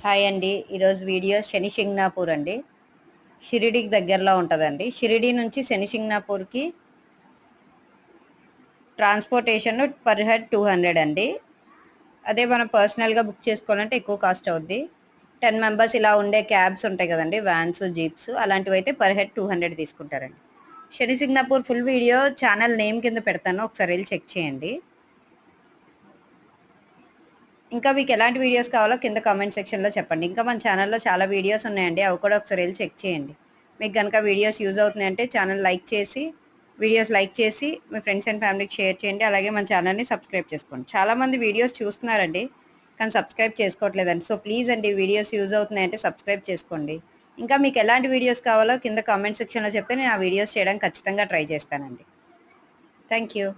Hi అండి. ఈరోజు video శనిశింగ్నాపూర్ అండి. షిరిడీకి దగ్గరలో ఉంటుందండి. షిరిడీ నుంచి శనిశింగ్నాపూర్కి ట్రాన్స్పోర్టేషన్ పర్ హెడ్ 200 అండి. అదే మనం పర్సనల్గా బుక్ చేసుకోవాలంటే ఎక్కువ కాస్ట్ అవుద్ది. 10 మెంబర్స్ ఇలా ఉండే క్యాబ్స్ ఉంటాయి కదండి, వ్యాన్స్, జీప్స్, అలాంటివి అయితే పర్ హెడ్ 200 తీసుకుంటారండి. శనిశింగ్నాపూర్ ఫుల్ వీడియో ఛానల్ నేమ్ కింద పెడతాను, ఒకసారి వెళ్ళి చెక్ చేయండి. ఇంకా మీకు ఎలాంటి వీడియోస్ కావాలో కింద కామెంట్ సెక్షన్లో చెప్పండి. ఇంకా మన ఛానల్లో చాలా వీడియోస్ ఉన్నాయండి, అవి కూడా ఒకసారి వెళ్ళి చెక్ చేయండి. మీకు కనుక వీడియోస్ యూజ్ అవుతున్నాయంటే ఛానల్ లైక్ చేసి, వీడియోస్ లైక్ చేసి మీ ఫ్రెండ్స్ అండ్ ఫ్యామిలీకి షేర్ చేయండి. అలాగే మన ఛానల్ని సబ్స్క్రైబ్ చేసుకోండి. చాలామంది వీడియోస్ చూస్తున్నారండి కానీ సబ్స్క్రైబ్ చేసుకోవట్లేదండి. సో ప్లీజ్ అండి, వీడియోస్ యూజ్ అవుతున్నాయంటే సబ్స్క్రైబ్ చేసుకోండి. ఇంకా మీకు ఎలాంటి వీడియోస్ కావాలో కింద కామెంట్ సెక్షన్లో చెప్తే నేను ఆ వీడియోస్ చేయడానికి ఖచ్చితంగా ట్రై చేస్తానండి. Thank you.